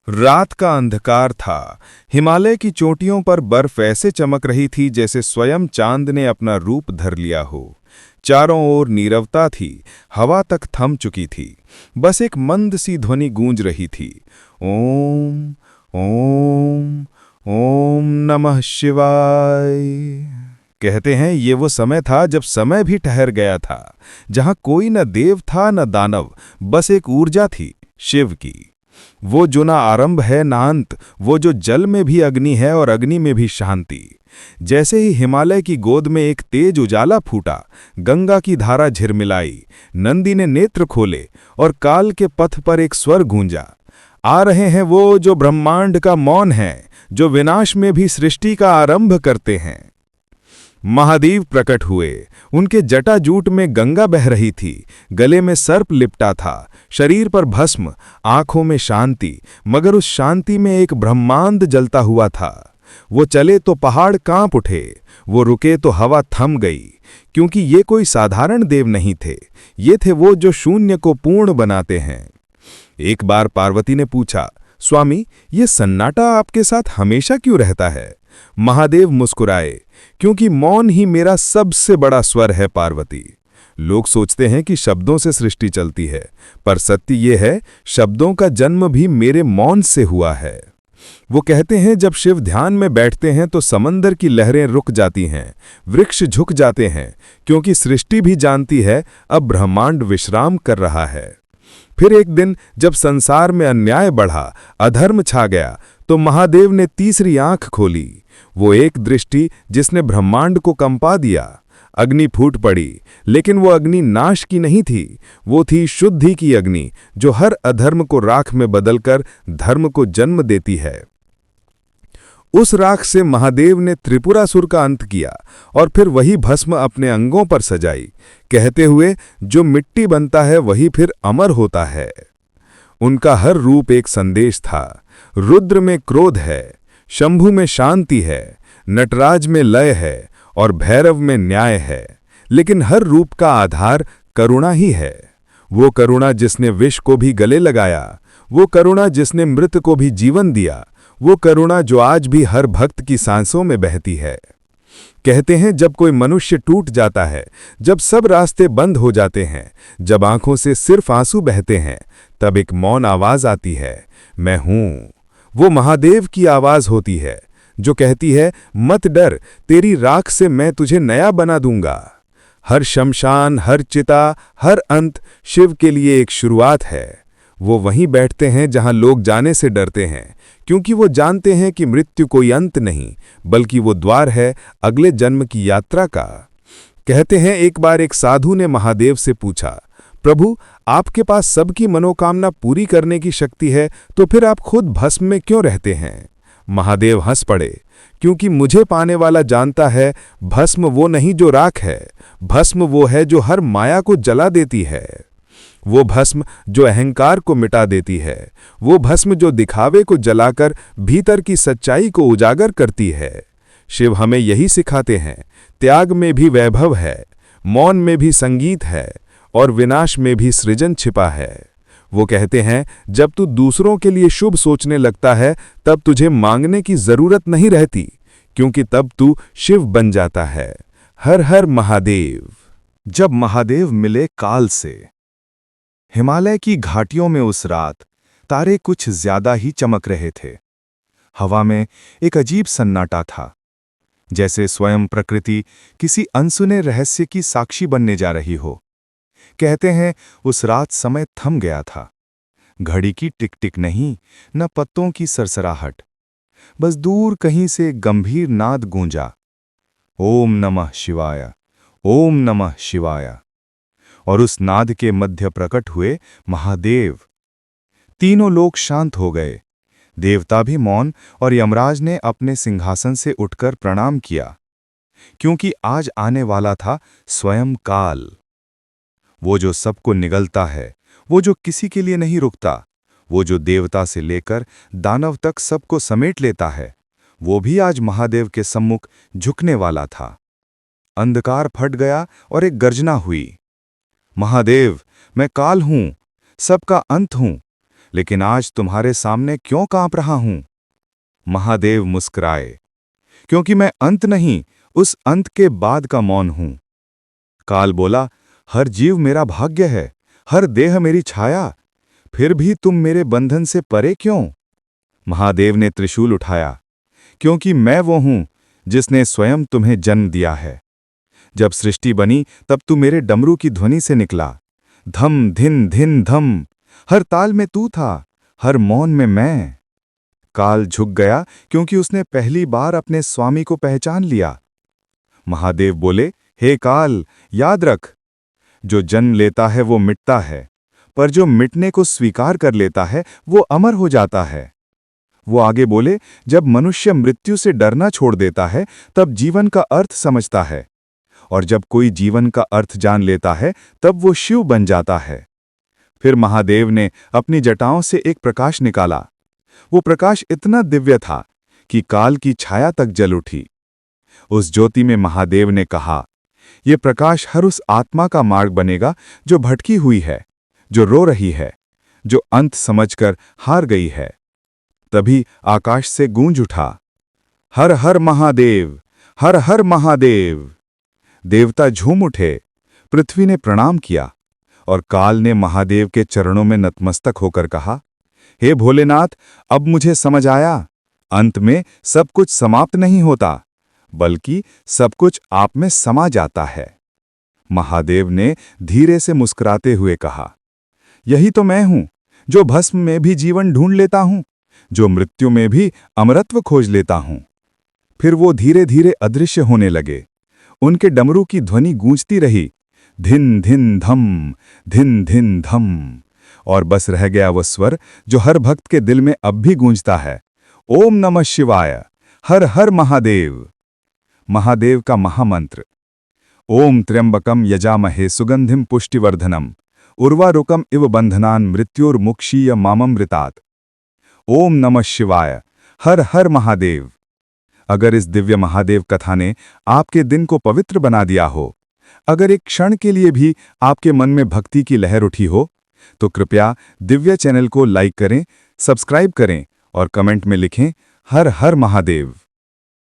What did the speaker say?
रात का अंधकार था। हिमालय की चोटियों पर बर्फ ऐसे चमक रही थी जैसे स्वयं चांद ने अपना रूप धर लिया हो। चारों ओर नीरवता थी, हवा तक थम चुकी थी। बस एक मंद सी ध्वनि गूंज रही थी। ओम ओम ओम नमः शिवाय। कहते हैं ये वो समय था जब समय भी ठहर गया था, जहां कोई न देव था न दानव, बस एक ऊर्जा थी, शिव की। वो जो ना आरंभ है ना अंत, वो जो जल में भी अग्नि है और अग्नि में भी शांति। जैसे ही हिमालय की गोद में एक तेज उजाला फूटा, गंगा की धारा झिरमिलाई, नंदी ने नेत्र खोले और काल के पथ पर एक स्वर गूंजा। आ रहे हैं वो जो ब्रह्मांड का मौन है, जो विनाश में भी सृष्टि का आरंभ करते हैं। महादेव प्रकट हुए। उनके जटाजूट में गंगा बह रही थी, गले में सर्प लिपटा था, शरीर पर भस्म, आंखों में शांति, मगर उस शांति में एक ब्रह्मांड जलता हुआ था। वो चले तो पहाड़ कांप उठे, वो रुके तो हवा थम गई, क्योंकि ये कोई साधारण देव नहीं थे, ये थे वो जो शून्य को पूर्ण बनाते हैं। एक बार पार्वती ने पूछा, स्वामी, ये सन्नाटा आपके साथ हमेशा क्यों रहता है? महादेव मुस्कुराए, क्योंकि मौन ही मेरा सबसे बड़ा स्वर है पार्वती। लोग सोचते हैं कि शब्दों से सृष्टि चलती है, पर सत्य ये है, शब्दों का जन्म भी मेरे मौन से हुआ है। वो कहते हैं जब शिव ध्यान में बैठते हैं तो समंदर की लहरें रुक जाती हैं, वृक्ष झुक जाते हैं, क्योंकि सृष्टि भी जानती है अब ब्रह्मांड विश्राम कर रहा है। फिर एक दिन जब संसार में अन्याय बढ़ा, अधर्म छा गया, तो महादेव ने तीसरी आंख खोली। वो एक दृष्टि जिसने ब्रह्मांड को कंपा दिया। अग्नि फूट पड़ी, लेकिन वो अग्नि नाश की नहीं थी, वो थी शुद्धि की अग्नि, जो हर अधर्म को राख में बदलकर धर्म को जन्म देती है। उस राख से महादेव ने त्रिपुरासुर का अंत किया और फिर वही भस्म अपने अंगों पर सजाई, कहते हुए, जो मिट्टी बनता है वही फिर अमर होता है। उनका हर रूप एक संदेश था। रुद्र में क्रोध है, शंभु में शांति है, नटराज में लय है और भैरव में न्याय है, लेकिन हर रूप का आधार करुणा ही है। वो करुणा जिसने विष को भी गले लगाया, वो करुणा जिसने मृत को भी जीवन दिया, वो करुणा जो आज भी हर भक्त की सांसों में बहती है। कहते हैं जब कोई मनुष्य टूट जाता है, जब सब रास्ते बंद हो जाते हैं, जब आंखों से सिर्फ आंसू बहते हैं, तब एक मौन आवाज आती है, मैं हूं। वो महादेव की आवाज होती है, जो कहती है, मत डर, तेरी राख से मैं तुझे नया बना दूंगा। हर शमशान, हर चिता, हर अंत शिव के लिए एक शुरुआत है। वो वहीं बैठते हैं जहां लोग जाने से डरते हैं, क्योंकि वो जानते हैं कि मृत्यु कोई अंत नहीं, बल्कि वो द्वार है अगले जन्म की यात्रा का। कहते हैं एक बार एक साधु ने महादेव से पूछा, प्रभु, आपके पास सबकी मनोकामना पूरी करने की शक्ति है, तो फिर आप खुद भस्म में क्यों रहते हैं? महादेव हंस पड़े, क्योंकि मुझे पाने वाला जानता है, भस्म वो नहीं जो राख है, भस्म वो है जो हर माया को जला देती है। वो भस्म जो अहंकार को मिटा देती है, वो भस्म जो दिखावे को जलाकर भीतर की सच्चाई को उजागर करती है। शिव हमें यही सिखाते हैं, त्याग में भी वैभव है, मौन में भी संगीत है और विनाश में भी सृजन छिपा है। वो कहते हैं जब तू दूसरों के लिए शुभ सोचने लगता है, तब तुझे मांगने की जरूरत नहीं रहती, क्योंकि तब तू शिव बन जाता है। हर हर महादेव। जब महादेव मिले काल से। हिमालय की घाटियों में उस रात तारे कुछ ज्यादा ही चमक रहे थे। हवा में एक अजीब सन्नाटा था, जैसे स्वयं प्रकृति किसी अनसुने रहस्य की साक्षी बनने जा रही हो। कहते हैं उस रात समय थम गया था। घड़ी की टिक टिक नहीं, न पत्तों की सरसराहट, बस दूर कहीं से गंभीर नाद गूंजा, ओम नमः शिवाय, ओम नमः शिवाय। और उस नाद के मध्य प्रकट हुए महादेव। तीनों लोग शांत हो गए, देवता भी मौन, और यमराज ने अपने सिंहासन से उठकर प्रणाम किया, क्योंकि आज आने वाला था स्वयं काल। वो जो सबको निगलता है, वो जो किसी के लिए नहीं रुकता, वो जो देवता से लेकर दानव तक सबको समेट लेता है, वो भी आज महादेव के सम्मुख झुकने वाला था। अंधकार फट गया और एक गर्जना हुई, महादेव, मैं काल हूं, सबका अंत हूं, लेकिन आज तुम्हारे सामने क्यों कांप रहा हूं? महादेव मुस्कुराए, क्योंकि मैं अंत नहीं, उस अंत के बाद का मौन हूं। काल बोला, हर जीव मेरा भाग्य है, हर देह मेरी छाया, फिर भी तुम मेरे बंधन से परे क्यों? महादेव ने त्रिशूल उठाया, क्योंकि मैं वो हूं जिसने स्वयं तुम्हें जन्म दिया है। जब सृष्टि बनी तब तू मेरे डमरू की ध्वनि से निकला। धम धिन धिन धम, हर ताल में तू था, हर मौन में मैं। काल झुक गया क्योंकि उसने पहली बार अपने स्वामी को पहचान लिया। महादेव बोले, हे काल, याद रख, जो जन्म लेता है वो मिटता है, पर जो मिटने को स्वीकार कर लेता है वो अमर हो जाता है। वो आगे बोले, जब मनुष्य मृत्यु से डरना छोड़ देता है तब जीवन का अर्थ समझता है, और जब कोई जीवन का अर्थ जान लेता है तब वो शिव बन जाता है। फिर महादेव ने अपनी जटाओं से एक प्रकाश निकाला। वो प्रकाश इतना दिव्य था कि काल की छाया तक जल उठी। उस ज्योति में महादेव ने कहा, ये प्रकाश हर उस आत्मा का मार्ग बनेगा जो भटकी हुई है, जो रो रही है, जो अंत समझकर हार गई है। तभी आकाश से गूंज उठा, हर हर महादेव, हर हर महादेव। देवता झूम उठे, पृथ्वी ने प्रणाम किया, और काल ने महादेव के चरणों में नतमस्तक होकर कहा, हे भोलेनाथ, अब मुझे समझ आया, अंत में सब कुछ समाप्त नहीं होता, बल्कि सब कुछ आप में समा जाता है। महादेव ने धीरे से मुस्कुराते हुए कहा, यही तो मैं हूं, जो भस्म में भी जीवन ढूंढ लेता हूं, जो मृत्यु में भी अमरत्व खोज लेता हूं। फिर वो धीरे धीरे अदृश्य होने लगे। उनके डमरू की ध्वनि गूंजती रही, धिन धिन धम, धिन धिन धम, और बस रह गया वो स्वर जो हर भक्त के दिल में अब भी गूंजता है, ओम नमः शिवाय, हर हर महादेव। महादेव का महामंत्र, ओम त्र्यंबकम यजामहे सुगंधिम पुष्टिवर्धनम, उर्वारुकम इव बंधनान मृत्युर्मुक्षीय माममृतात्। ओम नमः शिवाय, हर हर महादेव। अगर इस दिव्य महादेव कथा ने आपके दिन को पवित्र बना दिया हो, अगर एक क्षण के लिए भी आपके मन में भक्ति की लहर उठी हो, तो कृपया दिव्य चैनल को लाइक करें, सब्सक्राइब करें और कमेंट में लिखें, हर हर महादेव।